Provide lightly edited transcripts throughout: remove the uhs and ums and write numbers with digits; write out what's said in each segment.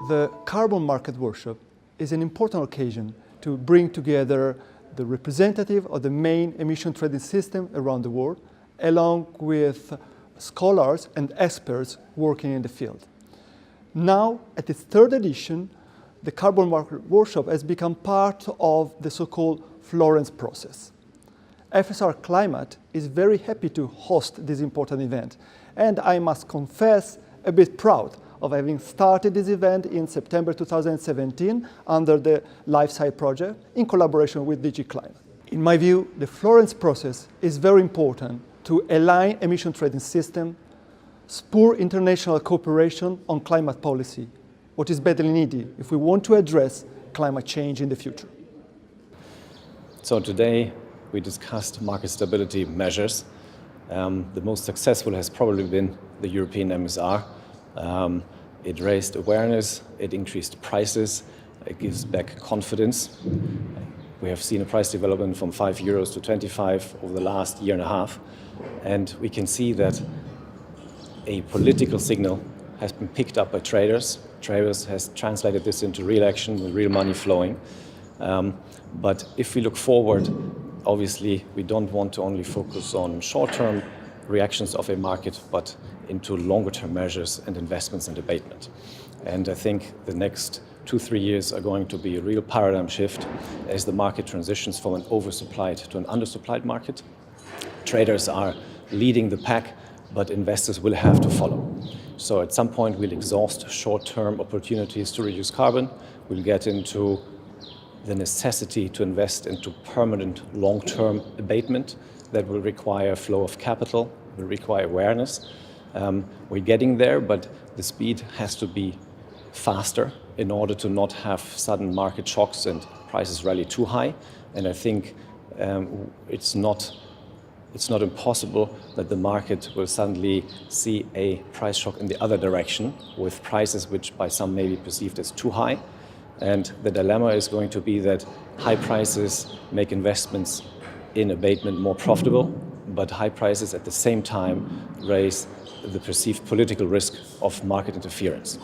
The Carbon Market Workshop is an important occasion to bring together the representative of the main emission trading system around the world, along with scholars and experts working in the field. Now, at its third edition, the Carbon Market Workshop has become part of the so-called Florence process. FSR Climate is very happy to host this important event, and I must confess, a bit proud of having started this event in September 2017 under the LifeSci project in collaboration with DG Climate. In my view, the Florence process is very important to align emission trading system, spur international cooperation on climate policy, what is badly needed if we want to address climate change in the future. So today we discussed market stability measures. The most successful has probably been the European MSR. It raised awareness, it increased prices, it gives back confidence. We have seen a price development from €5 to 25 over the last year and a half. And we can see that a political signal has been picked up by traders. Traders has translated this into real action with real money flowing. But if we look forward, obviously we don't want to only focus on short-term reactions of a market, but into longer-term measures and investments and abatement. And I think the next 2-3 years are going to be a real paradigm shift as the market transitions from an oversupplied to an undersupplied market. Traders are leading the pack, but investors will have to follow. So at some point we'll exhaust short-term opportunities to reduce carbon. We'll get into the necessity to invest into permanent long-term abatement that will require flow of capital, will require awareness. We're getting there, but the speed has to be faster in order to not have sudden market shocks and prices rally too high. And I think it's not impossible that the market will suddenly see a price shock in the other direction with prices which by some may be perceived as too high. And the dilemma is going to be that high prices make investments in abatement more profitable, but high prices at the same time raise the perceived political risk of market interference.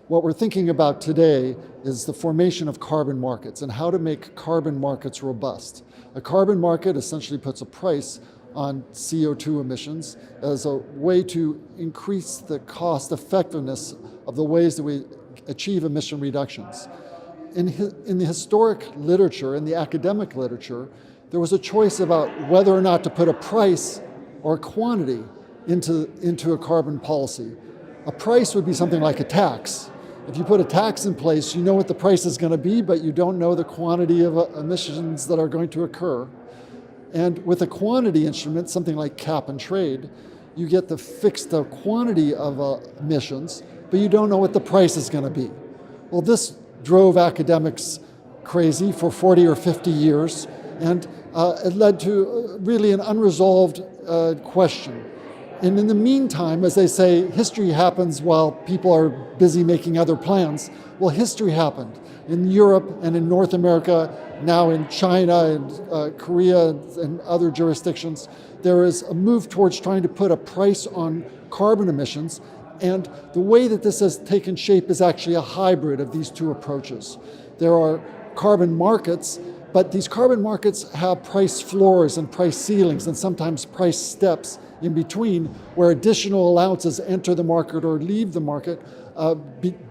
What we're thinking about today is the formation of carbon markets and how to make carbon markets robust. A carbon market essentially puts a price on CO2 emissions as a way to increase the cost effectiveness of the ways that we achieve emission reductions. In the historic literature, in the academic literature, there was a choice about whether or not to put a price or a quantity into a carbon policy. A price would be something like a tax. If you put a tax in place, you know what the price is going to be, but you don't know the quantity of emissions that are going to occur. And with a quantity instrument, something like cap and trade, you get the fixed quantity of emissions, but you don't know what the price is going to be. Well, this drove academics crazy for 40 or 50 years, and it led to really an unresolved question. And in the meantime, as they say, history happens while people are busy making other plans. Well, history happened in Europe and in North America, now in China and Korea and other jurisdictions. There is a move towards trying to put a price on carbon emissions. And the way that this has taken shape is actually a hybrid of these two approaches. There are carbon markets, but these carbon markets have price floors and price ceilings and sometimes price steps in between where additional allowances enter the market or leave the market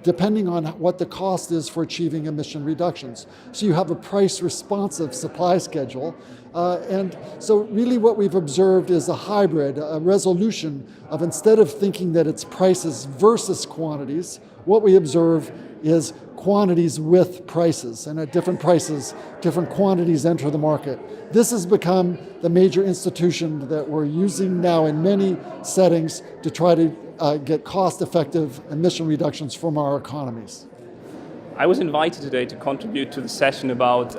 depending on what the cost is for achieving emission reductions. So you have a price responsive supply schedule. And so really what we've observed is a hybrid, a resolution of instead of thinking that it's prices versus quantities, what we observe is quantities with prices, and at different prices, different quantities enter the market. This has become the major institution that we're using now in many settings to try to get cost-effective emission reductions from our economies. I was invited today to contribute to the session about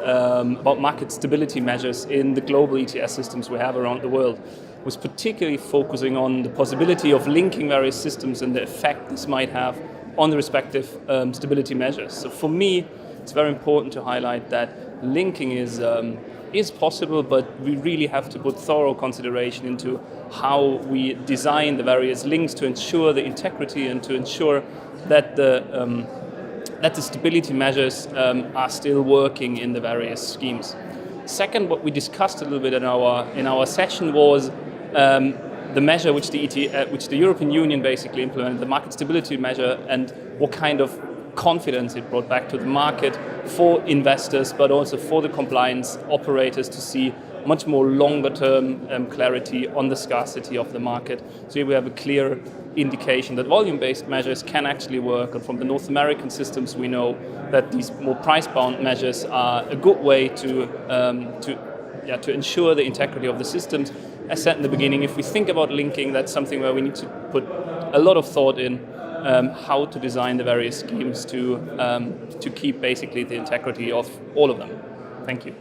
market stability measures in the global ETS systems we have around the world. It was particularly focusing on the possibility of linking various systems and the effect this might have on the respective stability measures. So for me, it's very important to highlight that linking is possible, but we really have to put thorough consideration into how we design the various links to ensure the integrity and to ensure that the that the stability measures are still working in the various schemes. Second, what we discussed a little bit in our session was the measure which the European Union basically implemented, the market stability measure, and what kind of confidence it brought back to the market for investors, but also for the compliance operators to see much more longer-term clarity on the scarcity of the market. So here we have a clear indication that volume-based measures can actually work, and from the North American systems we know that these more price-bound measures are a good way to ensure the integrity of the systems. As said in the beginning, if we think about linking, that's something where we need to put a lot of thought in how to design the various schemes to keep basically the integrity of all of them. Thank you.